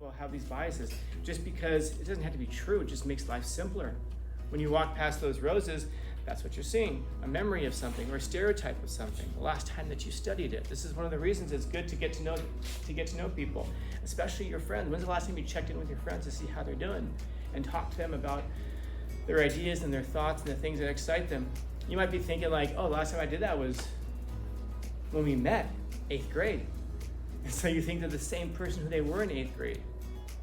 people have these biases. Just because it doesn't have to be true, it just makes life simpler. When you walk past those roses, that's what you're seeing, a memory of something or a stereotype of something, the last time that you studied it. This is one of the reasons it's good to get to know people, especially your friends. When's the last time you checked in with your friends to see how they're doing and talk to them about their ideas and their thoughts and the things that excite them? You might be thinking like, oh, the last time I did that was when we met, 8th grade. And so you think they're the same person who they were in 8th grade.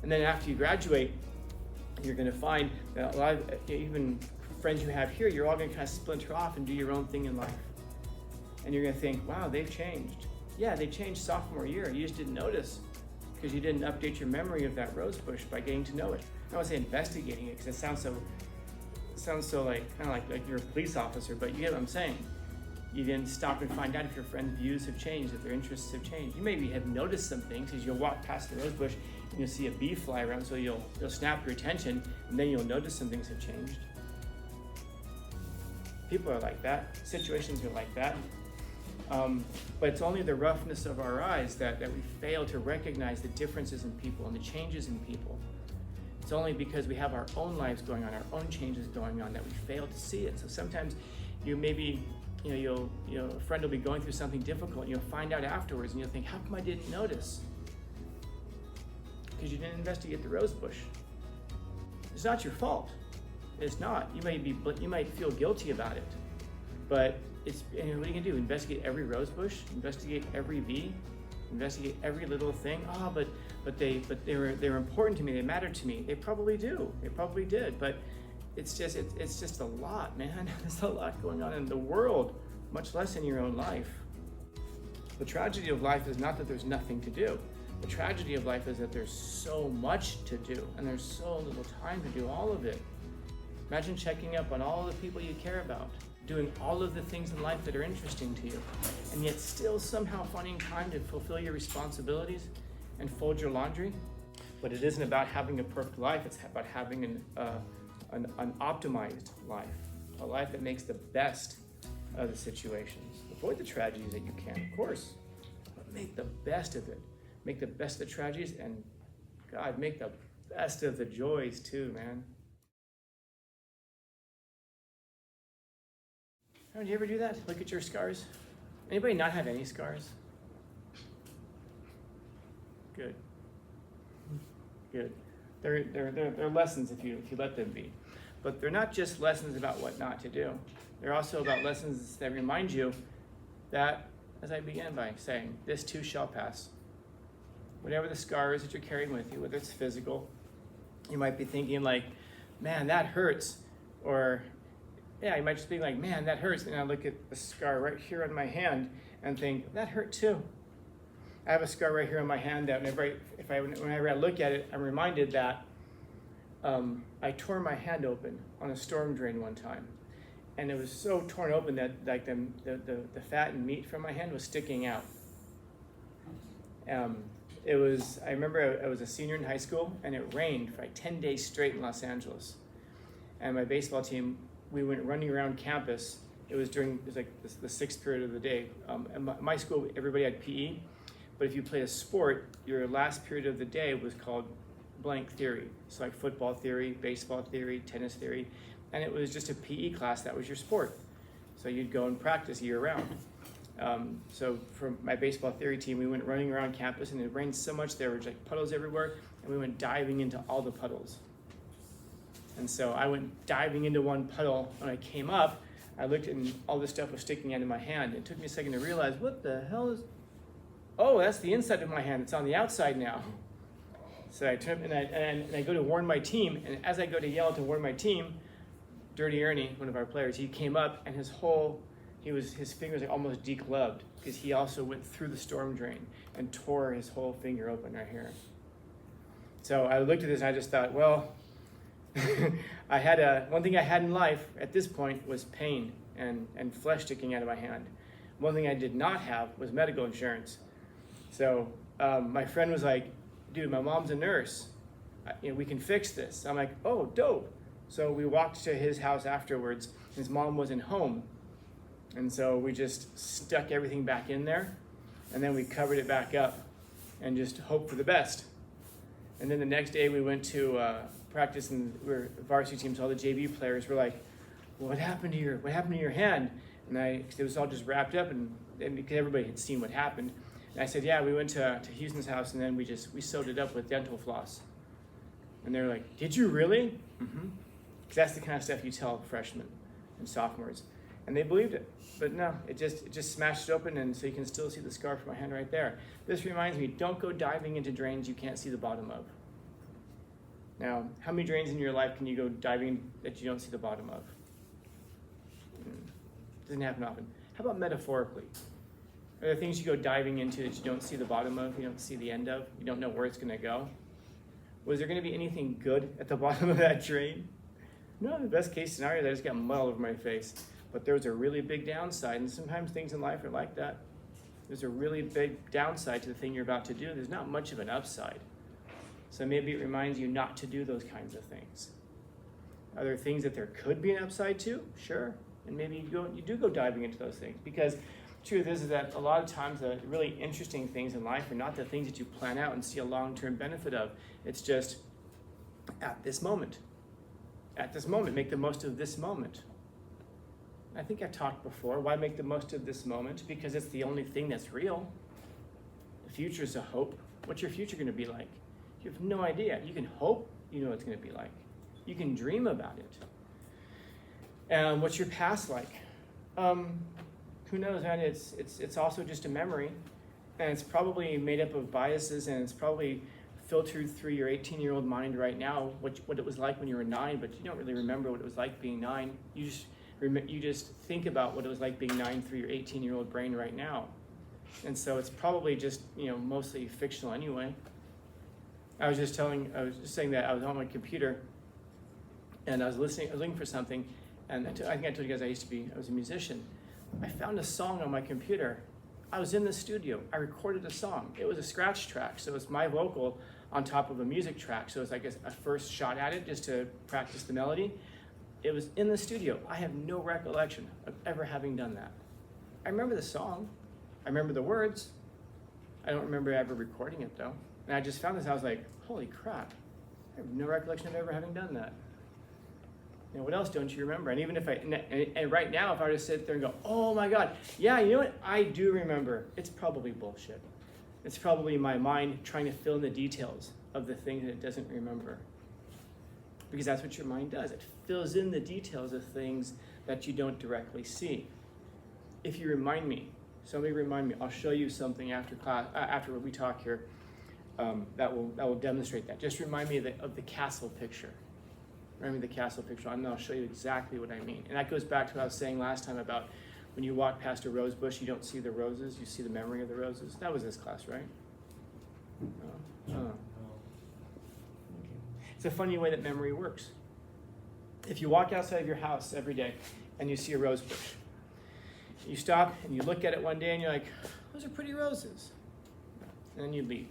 And then after you graduate, you're gonna find that a lot of, even friends you have here, you're all gonna kind of splinter off and do your own thing in life. And you're gonna think, wow, they've changed. Yeah, they changed sophomore year. You just didn't notice because you didn't update your memory of that rose bush by getting to know it. I don't want to say investigating it because it sounds so like, kind of like you're a police officer, but you get what I'm saying. You didn't stop and find out if your friends' views have changed, if their interests have changed. You maybe have noticed some things because you'll walk past the rose bush and you'll see a bee fly around, so you'll snap your attention, and then you'll notice some things have changed. People are like that. Situations are like that. But it's only the roughness of our eyes that we fail to recognize the differences in people and the changes in people. It's only because we have our own lives going on, our own changes going on, that we fail to see it. So sometimes a friend will be going through something difficult, and you'll find out afterwards, and you'll think, how come I didn't notice? Because you didn't investigate the rose bush. It's not your fault. It's not. You might feel guilty about it, but what are you gonna do? Investigate every rose bush? Investigate every bee? Investigate every little thing? But they were important to me. They mattered to me. They probably do. They probably did. But it's just a lot, man. There's a lot going on in the world, much less in your own life. The tragedy of life is not that there's nothing to do. The tragedy of life is that there's so much to do, and there's so little time to do all of it. Imagine checking up on all the people you care about, doing all of the things in life that are interesting to you, and yet still somehow finding time to fulfill your responsibilities and fold your laundry. But it isn't about having a perfect life, it's about having an optimized life, a life that makes the best of the situations. Avoid the tragedies that you can, of course, but make the best of it. Make the best of the tragedies, and God, make the best of the joys too, man. Oh, do you ever do that? Look at your scars? Anybody not have any scars? Good. Good. They're lessons if you let them be. But they're not just lessons about what not to do. They're also about lessons that remind you that, as I began by saying, this too shall pass. Whatever the scar is that you're carrying with you, whether it's physical, you might be thinking like, man, that hurts. Or, yeah, you might just be like, man, that hurts. And I look at the scar right here on my hand and think, that hurt too. I have a scar right here on my hand that whenever I look at it, I'm reminded that I tore my hand open on a storm drain one time. And it was so torn open that like the fat and meat from my hand was sticking out. I remember I was a senior in high school, and it rained for like 10 days straight in Los Angeles. And my baseball team, we went running around campus. It was like the 6th period of the day. And my school, everybody had PE, but if you played a sport, your last period of the day was called blank theory. So like football theory, baseball theory, tennis theory, and it was just a PE class, that was your sport. So you'd go and practice year round. So for my baseball theory team, we went running around campus, and it rained so much there were like puddles everywhere, and we went diving into all the puddles. And so I went diving into one puddle. When I came up, I looked and all this stuff was sticking out of my hand. It took me a second to realize, what the hell is, oh, that's the inside of my hand. It's on the outside now. So I turn and I go to warn my team, and as I go to yell to warn my team, Dirty Ernie, one of our players, he came up, and his fingers like almost declubbed because he also went through the storm drain and tore his whole finger open right here. So I looked at this and I just thought, well, one thing I had in life at this point was pain and flesh sticking out of my hand. One thing I did not have was medical insurance. So my friend was like, dude, my mom's a nurse. We can fix this. I'm like, oh, dope. So we walked to his house afterwards. His mom wasn't home. And so we just stuck everything back in there, and then we covered it back up and just hoped for the best. And then the next day we went to practice, and we're varsity teams. All the JV players were like, well, what happened to your hand? And it was all just wrapped up, and because everybody had seen what happened. And I said, yeah, we went to Houston's house, and then we sewed it up with dental floss. And they were like, did you really? Mm-hmm. Because that's the kind of stuff you tell freshmen and sophomores. And they believed it. But no, it just smashed it open, and so you can still see the scar from my hand right there. This reminds me, don't go diving into drains you can't see the bottom of. Now, how many drains in your life can you go diving that you don't see the bottom of? Doesn't happen often. How about metaphorically? Are there things you go diving into that you don't see the bottom of, you don't see the end of, you don't know where it's going to go? Was there going to be anything good at the bottom of that drain? No, the best case scenario, I just got mud all over my face. But there was a really big downside, and sometimes things in life are like that. There's a really big downside to the thing you're about to do. There's not much of an upside. So maybe it reminds you not to do those kinds of things. Are there things that there could be an upside to? Sure. And maybe you do go diving into those things, because the truth is that a lot of times the really interesting things in life are not the things that you plan out and see a long-term benefit of. It's just at this moment. At this moment, make the most of this moment. I think I've talked before, why make the most of this moment? Because it's the only thing that's real. The future is a hope. What's your future going to be like? You have no idea. You can hope you know what it's going to be like. You can dream about it. What's your past like? Who knows, man? It's also just a memory, and it's probably made up of biases, and it's probably filtered through your 18-year-old mind right now, what it was like when you were 9, but you don't really remember what it was like being 9. You just think about what it was like being 9 through your 18-year-old brain right now. And so it's probably just, mostly fictional anyway. I was just saying that I was on my computer, and I was looking for something, and I think I told you guys I was a musician. I found a song on my computer. I was in the studio. I recorded a song. It was a scratch track, so it's my vocal on top of a music track. So it's like a first shot at it just to practice the melody. It was in the studio. I have no recollection of ever having done that. I remember the song. I remember the words. I don't remember ever recording it though. And I just found this, I was like, holy crap. I have no recollection of ever having done that. What else don't you remember? And even if and right now, if I were to sit there and go, oh my God, yeah, you know what? I do remember. It's probably bullshit. It's probably my mind trying to fill in the details of the thing that it doesn't remember. Because that's what your mind does. It fills in the details of things that you don't directly see. If you remind me, somebody remind me, I'll show you something after class, after we talk here, that will demonstrate that. Just remind me of the castle picture. Remind me the castle picture, and I'll show you exactly what I mean. And that goes back to what I was saying last time about when you walk past a rose bush, you don't see the roses, you see the memory of the roses. That was this class, right? Okay. It's a funny way that memory works. If you walk outside of your house every day and you see a rose bush, you stop and you look at it one day and you're like, those are pretty roses. And then you leave.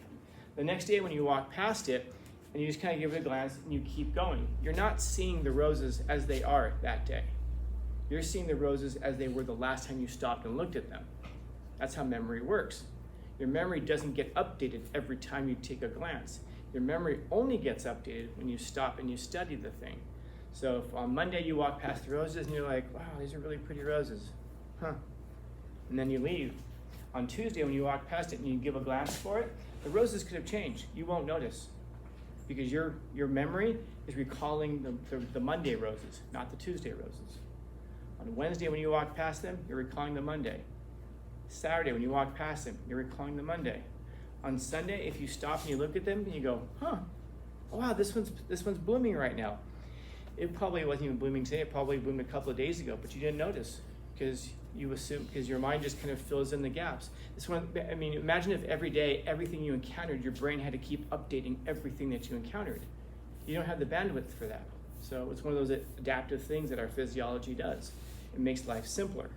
The next day when you walk past it, and you just kind of give it a glance and you keep going, you're not seeing the roses as they are that day. You're seeing the roses as they were the last time you stopped and looked at them. That's how memory works. Your memory doesn't get updated every time you take a glance. Your memory only gets updated when you stop and you study the thing. So if on Monday you walk past the roses and you're like, wow, these are really pretty roses. Huh. And then you leave. On Tuesday when you walk past it and you give a glance for it, the roses could have changed. You won't notice. Because your memory is recalling the Monday roses, not the Tuesday roses. On Wednesday, when you walk past them, you're recalling the Monday. Saturday, when you walk past them, you're recalling the Monday. On Sunday, if you stop and you look at them and you go, oh wow, this one's blooming right now. It probably wasn't even blooming today. It probably bloomed a couple of days ago, but you didn't notice because you assume, because your mind just kind of fills in the gaps. Imagine if every day, everything you encountered, your brain had to keep updating everything that you encountered. You don't have the bandwidth for that. So it's one of those adaptive things that our physiology does. It makes life simpler.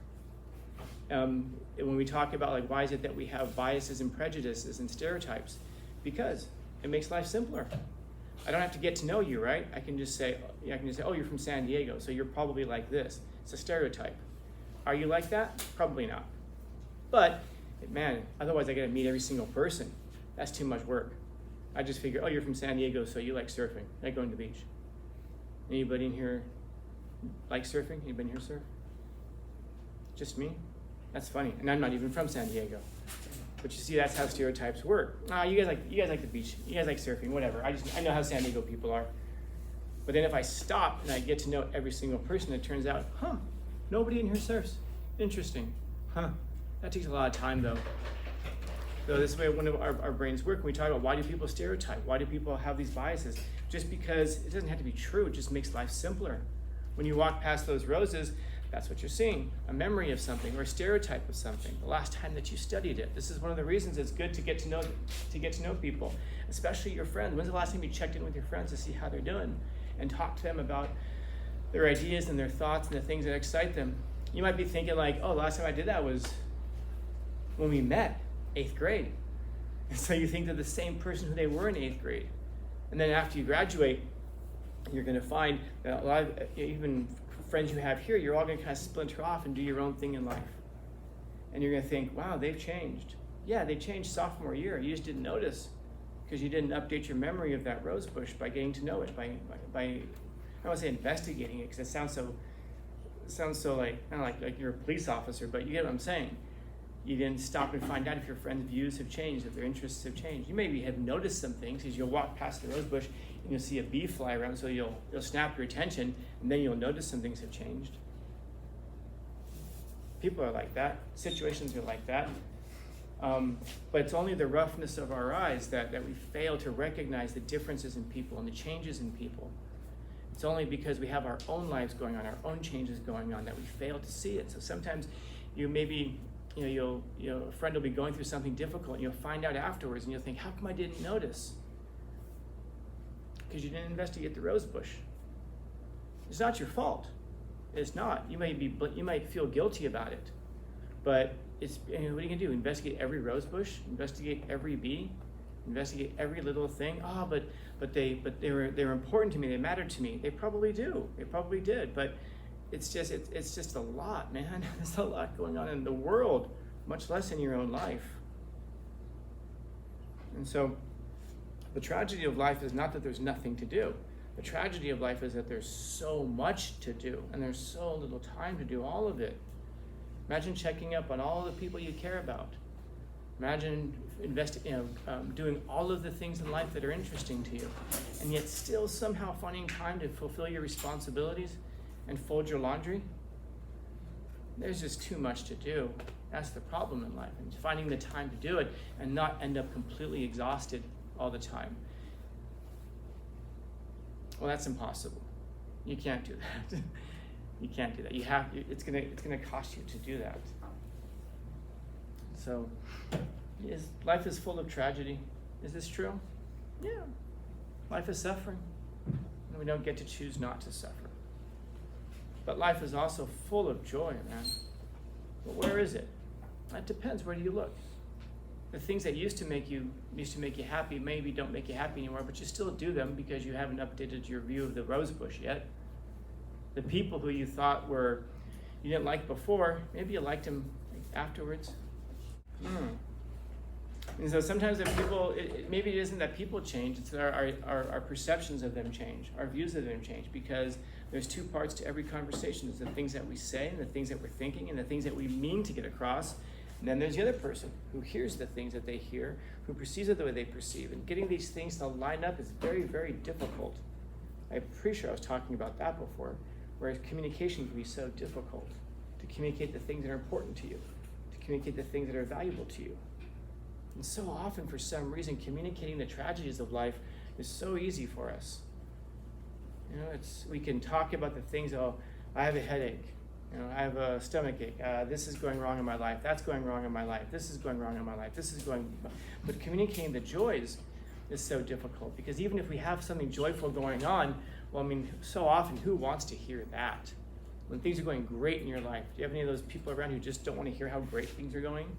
When we talk about why is it that we have biases and prejudices and stereotypes? Because it makes life simpler. I don't have to get to know you, right? I can just say, oh, you're from San Diego, so you're probably like this. It's a stereotype. Are you like that? Probably not. But, man, otherwise I gotta meet every single person. That's too much work. I just figure, oh, you're from San Diego, so you like surfing, like going to the beach. Anybody in here like surfing? Anybody in here surf? Just me? That's funny. And I'm not even from San Diego. But you see, that's how stereotypes work. You guys like the beach. You guys like surfing, whatever. I know how San Diego people are. But then if I stop and I get to know every single person, it turns out, nobody in here surfs. Interesting. That takes a lot of time, though. So this is the way one of our brains work. When we talk about why do people stereotype? Why do people have these biases? Just because it doesn't have to be true. It just makes life simpler. When you walk past those roses, that's what you're seeing. A memory of something or a stereotype of something. The last time that you studied it. This is one of the reasons it's good to get to know people, especially your friends. When's the last time you checked in with your friends to see how they're doing and talk to them about their ideas and their thoughts and the things that excite them? You might be thinking like, oh, last time I did that was when we met, 8th grade. And so you think they're the same person who they were in 8th grade. And then after you graduate, you're going to find that a lot of even friends you have here, you're all going to kind of splinter off and do your own thing in life. And you're going to think, wow, they've changed. Yeah, they changed sophomore year. You just didn't notice because you didn't update your memory of that rose bush by getting to know it, by I don't want to say investigating it because it sounds so like, kind of like you're a police officer, but you get what I'm saying. You didn't stop and find out if your friends' views have changed, if their interests have changed. You maybe have noticed some things because you'll walk past the rose bush and you'll see a bee fly around, so you'll snap your attention, and then you'll notice some things have changed. People are like that. Situations are like that. But it's only the roughness of our eyes that we fail to recognize the differences in people and the changes in people. It's only because we have our own lives going on, our own changes going on, that we fail to see it. So sometimes a friend will be going through something difficult, and you'll find out afterwards, and you'll think, how come I didn't notice? Because you didn't investigate the rose bush. It's not your fault. It's not. You might feel guilty about it, but what are you gonna do? Investigate every rose bush? Investigate every bee? Investigate every little thing? But they were important to me. They mattered to me. They probably do. They probably did. But it's just a lot, man. There's a lot going on in the world, much less in your own life. And so the tragedy of life is not that there's nothing to do. The tragedy of life is that there's so much to do, and there's so little time to do all of it. Imagine checking up on all the people you care about. Imagine doing all of the things in life that are interesting to you, and yet still somehow finding time to fulfill your responsibilities and fold your laundry. There's just too much to do. That's the problem in life, and finding the time to do it and not end up completely exhausted all the time. Well, that's impossible. You can't do that. You can't do that. It's gonna cost you to do that. So, life is full of tragedy. Is this true? Yeah. Life is suffering, and we don't get to choose not to suffer. But life is also full of joy, man. But where is it? That depends. Where do you look? The things that used to make you happy maybe don't make you happy anymore, but you still do them because you haven't updated your view of the rose bush yet. The people who you thought you didn't like before, maybe you liked them afterwards. And so sometimes maybe it isn't that people change, it's our perceptions of them change, our views of them change, because there's two parts to every conversation. There's the things that we say and the things that we're thinking and the things that we mean to get across. And then there's the other person who hears the things that they hear, who perceives it the way they perceive. And getting these things to line up is very, very difficult. I'm pretty sure I was talking about that before, whereas communication can be so difficult to communicate the things that are important to you, to communicate the things that are valuable to you. And so often, for some reason, communicating the tragedies of life is so easy for us. We can talk about the things, I have a headache. I have a stomach ache. This is going wrong in my life. That's going wrong in my life. This is going wrong in my life. But communicating the joys is so difficult, because even if we have something joyful going on, so often, who wants to hear that? When things are going great in your life, do you have any of those people around who just don't want to hear how great things are going?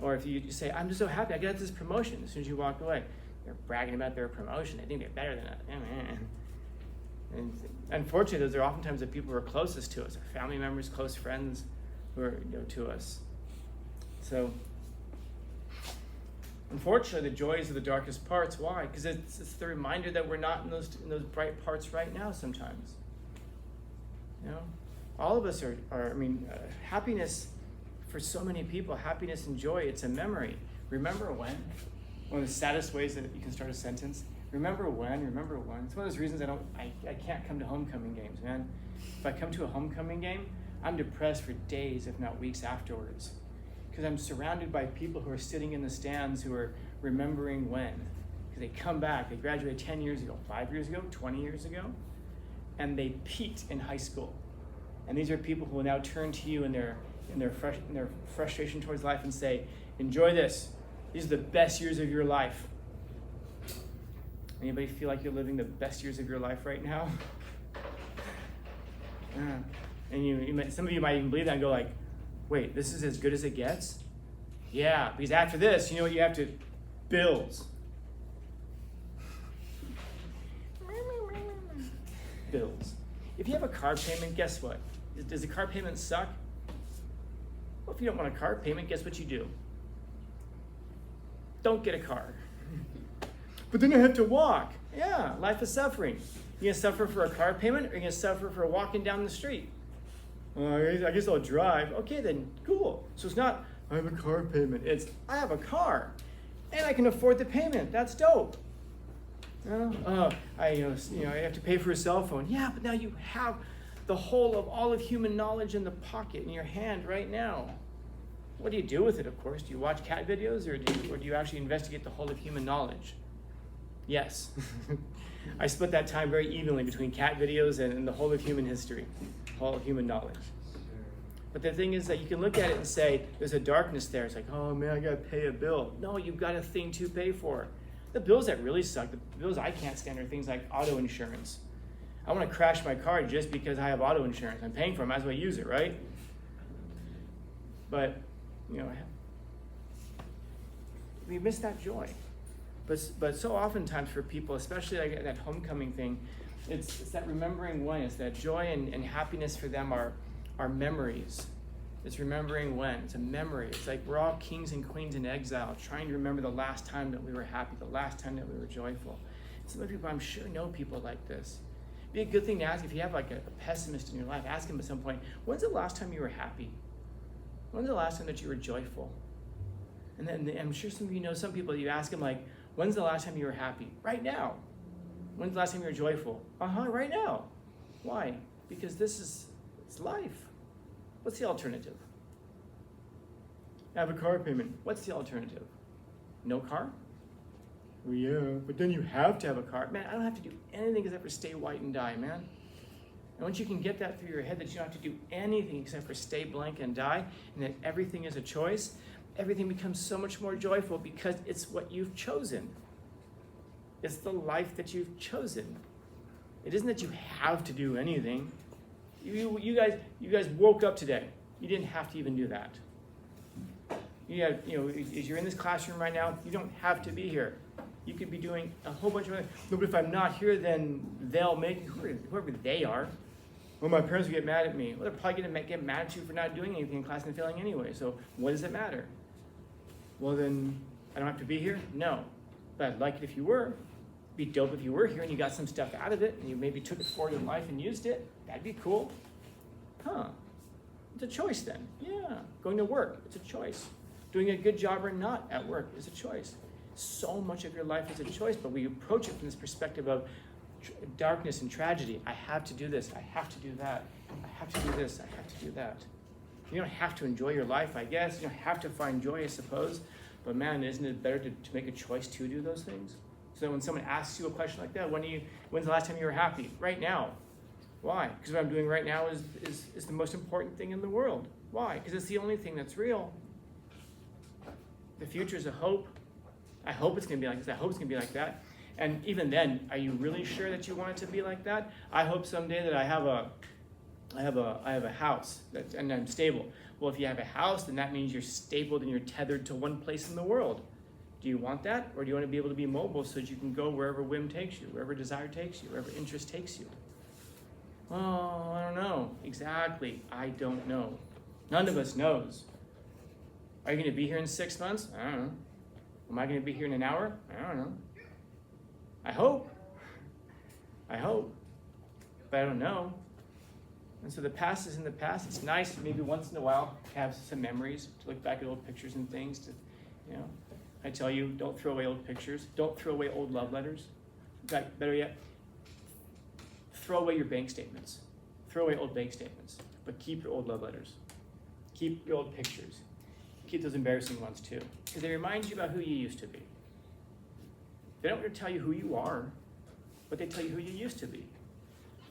Or if you say, I'm just so happy I got this promotion, as soon as you walk away, they're bragging about their promotion. They think they're better than us. And unfortunately, those are oftentimes the people who are closest to us, our family members, close friends who are to us. So Unfortunately, the joys are the darkest parts. Why? Because it's the reminder that we're not in those bright parts right now sometimes. All of us are happiness, for so many people, happiness and joy, it's a memory. Remember when? One of the saddest ways that you can start a sentence. Remember when? It's one of those reasons I can't come to homecoming games, man. If I come to a homecoming game, I'm depressed for days, if not weeks afterwards. Because I'm surrounded by people who are sitting in the stands who are remembering when. Because they come back, they graduated 10 years ago, 5 years ago, 20 years ago, and they peaked in high school. And these are people who will now turn to you in their frustration towards life and say, enjoy this. These are the best years of your life. Anybody feel like you're living the best years of your life right now? And some of you might even believe that and go like, wait, this is as good as it gets? Yeah, because after this, you know what you have to? Bills. Bills. If you have a car payment, guess what? Does the car payment suck? Well, if you don't want a car payment, guess what you do? Don't get a car. But then I have to walk. Yeah, life is suffering. You gonna suffer for a car payment, or you gonna suffer for walking down the street? I guess I'll drive. Okay, then cool. So it's not I have a car payment. It's I have a car, and I can afford the payment. That's dope. I have to pay for a cell phone. Yeah, but now you have the whole of all of human knowledge in the pocket in your hand right now. What do you do with it? Of course, do you watch cat videos, or do you actually investigate the whole of human knowledge? Yes. I split that time very evenly between cat videos and the whole of human history, whole of human knowledge. But the thing is that you can look at it and say, there's a darkness there. It's like, oh man, I gotta pay a bill. No, you've got a thing to pay for. The bills that really suck, the bills I can't stand are things like auto insurance. I wanna crash my car just because I have auto insurance. I'm paying for it, might as well use it, right? But, we miss that joy. But so oftentimes for people, especially like that homecoming thing, it's that remembering when. It's that joy and happiness for them are memories. It's remembering when. It's a memory. It's like we're all kings and queens in exile, trying to remember the last time that we were happy, the last time that we were joyful. And some of people, I'm sure, know people like this. It'd be a good thing to ask if you have like a pessimist in your life. Ask him at some point, when's the last time you were happy? When's the last time that you were joyful? And then I'm sure some of you know some people, you ask them like, when's the last time you were happy? Right now. When's the last time you were joyful? Right now. Why? Because it's life. What's the alternative? Have a car payment. What's the alternative? No car? Well, yeah, but then you have to have a car. Man, I don't have to do anything except for stay white and die, man. And once you can get that through your head that you don't have to do anything except for stay blank and die, and that everything is a choice, everything becomes so much more joyful because it's what you've chosen. It's the life that you've chosen. It isn't that you have to do anything. You guys woke up today. You didn't have to even do that. As you're in this classroom right now, you don't have to be here. You could be doing a whole bunch of other. No, but if I'm not here, then they'll make whoever they are. Well, my parents will get mad at me. Well, they're probably going to get mad at you for not doing anything in class and failing anyway. So what does it matter? Well, then I don't have to be here? No. But I'd like it if you were. It'd be dope if you were here and you got some stuff out of it and you maybe took it forward in life and used it. That'd be cool. It's a choice then. Yeah. Going to work, it's a choice. Doing a good job or not at work is a choice. So much of your life is a choice, but we approach it from this perspective of darkness and tragedy. I have to do this. I have to do that. I have to do this. I have to do that. You don't have to enjoy your life, I guess. You don't have to find joy, I suppose. But man, isn't it better to make a choice to do those things? So when someone asks you a question like that, when's the last time you were happy? Right now. Why? Because what I'm doing right now is the most important thing in the world. Why? Because it's the only thing that's real. The future is a hope. I hope it's going to be like this. I hope it's going to be like that. And even then, are you really sure that you want it to be like that? I hope someday that I have a house and I'm stable. Well, if you have a house, then that means you're stapled and you're tethered to one place in the world. Do you want that? Or do you want to be able to be mobile so that you can go wherever whim takes you, wherever desire takes you, wherever interest takes you? Oh, I don't know. Exactly. I don't know. None of us knows. Are you going to be here in 6 months? I don't know. Am I going to be here in an hour? I don't know. I hope. But I don't know. And so the past is in the past. It's nice maybe once in a while to have some memories, to look back at old pictures and things. To, I tell you, don't throw away old pictures. Don't throw away old love letters. In fact, better yet, throw away your bank statements. Throw away old bank statements, but keep your old love letters. Keep your old pictures. Keep those embarrassing ones too, because they remind you about who you used to be. They don't really tell you who you are, but they tell you who you used to be.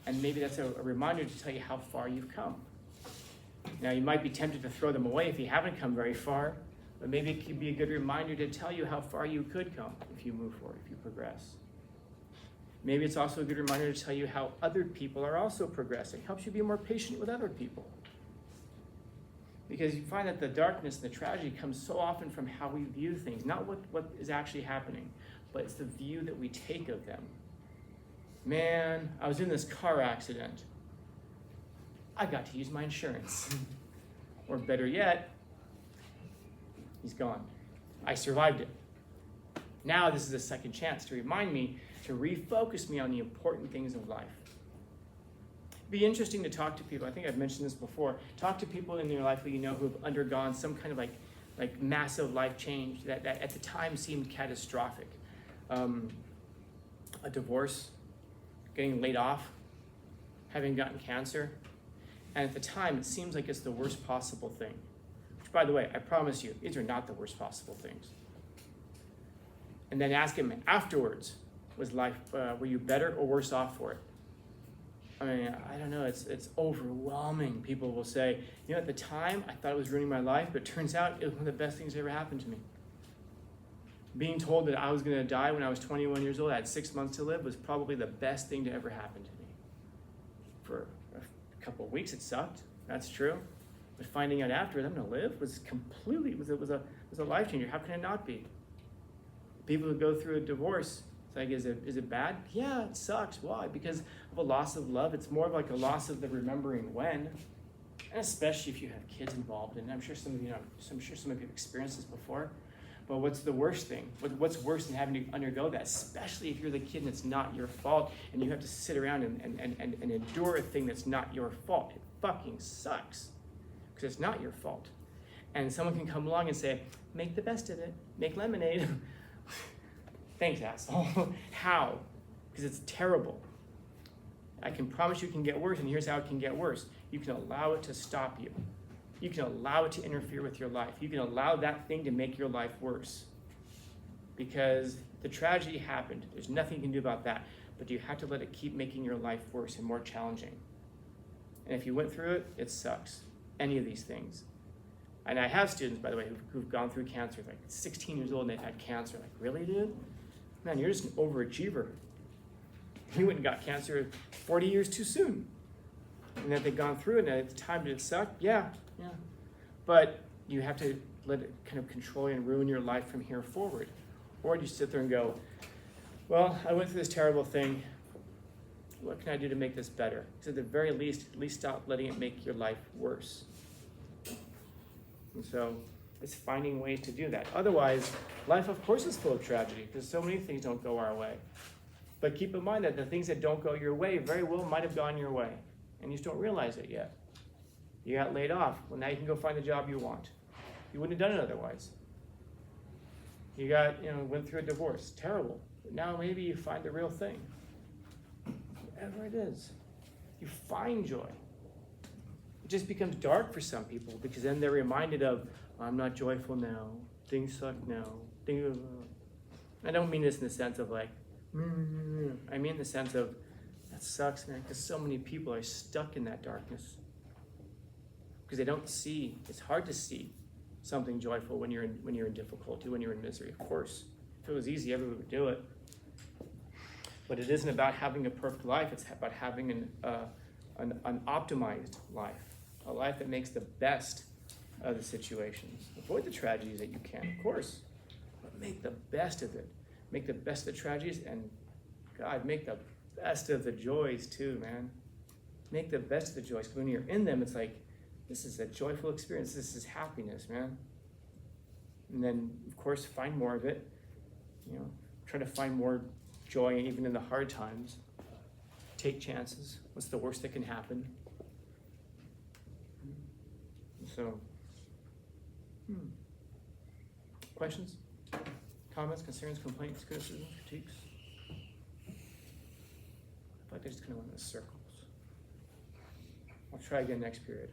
And maybe that's a reminder to tell you how far you've come. Now, you might be tempted to throw them away if you haven't come very far, but maybe it could be a good reminder to tell you how far you could come if you move forward, if you progress. Maybe it's also a good reminder to tell you how other people are also progressing. It helps you be more patient with other people. Because you find that the darkness and the tragedy comes so often from how we view things, not what is actually happening, but it's the view that we take of them. Man, I was in this car accident. I got to use my insurance. Or better yet, he's gone. I survived it. Now this is a second chance to remind me, to refocus me on the important things of life. It'd be interesting to talk to people. I think I've mentioned this before. Talk to people in your life who you know who have undergone some kind of like massive life change that at the time seemed catastrophic. A divorce, getting laid off, having gotten cancer. And at the time, it seems like it's the worst possible thing. Which, by the way, I promise you, these are not the worst possible things. And then ask him afterwards, were you better or worse off for it? I mean, I don't know, it's overwhelming. People will say, at the time, I thought it was ruining my life, but it turns out it was one of the best things that ever happened to me. Being told that I was going to die when I was 21 years old, I had 6 months to live, was probably the best thing to ever happen to me. For a couple of weeks, it sucked. That's true. But finding out after I'm going to live was a life changer. How can it not be? People who go through a divorce, it's like, is it bad? Yeah, it sucks. Why? Because of a loss of love. It's more of like a loss of the remembering when, and especially if you have kids involved. And I'm sure some of you have experienced this before. But what's the worst thing? What's worse than having to undergo that, especially if you're the kid and it's not your fault and you have to sit around and endure a thing that's not your fault? It fucking sucks because it's not your fault. And someone can come along and say, make the best of it, make lemonade. Thanks, asshole. How? Because it's terrible. I can promise you it can get worse, and here's how it can get worse. You can allow it to stop you. You can allow it to interfere with your life. You can allow that thing to make your life worse. Because the tragedy happened. There's nothing you can do about that. But you have to let it keep making your life worse and more challenging. And if you went through it, it sucks. Any of these things. And I have students, by the way, who've gone through cancer, like 16 years old and they've had cancer. Like, really, dude? Man, you're just an overachiever. You went and got cancer 40 years too soon. And that they've gone through it, and at the time did it suck? Yeah. But you have to let it kind of control you and ruin your life from here forward. Or you sit there and go, well, I went through this terrible thing. What can I do to make this better? So at the very least, at least stop letting it make your life worse. And so it's finding ways to do that. Otherwise, life, of course, is full of tragedy because so many things don't go our way. But keep in mind that the things that don't go your way very well might have gone your way, and you just don't realize it yet. You got laid off. Well, now you can go find the job you want. You wouldn't have done it otherwise. You went through a divorce. Terrible. But now maybe you find the real thing. Whatever it is, you find joy. It just becomes dark for some people because then they're reminded of, I'm not joyful now. Things suck now. I don't mean this in the sense of like, I mean in the sense of, that sucks, man, because so many people are stuck in that darkness. Because they don't see, it's hard to see something joyful when you're in difficulty, when you're in misery. Of course, if it was easy, everyone would do it. But it isn't about having a perfect life. It's about having an optimized life, a life that makes the best of the situations. Avoid the tragedies that you can, of course, but make the best of it. Make the best of the tragedies, and God, make the best of the joys too, man. Make the best of the joys. Because when you're in them, it's like, this is a joyful experience. This is happiness, man. And then, of course, find more of it. Try to find more joy even in the hard times. Take chances. What's the worst that can happen? So, questions, comments, concerns, complaints, criticisms, critiques? I feel like I just kind of went in circles. I'll try again next period.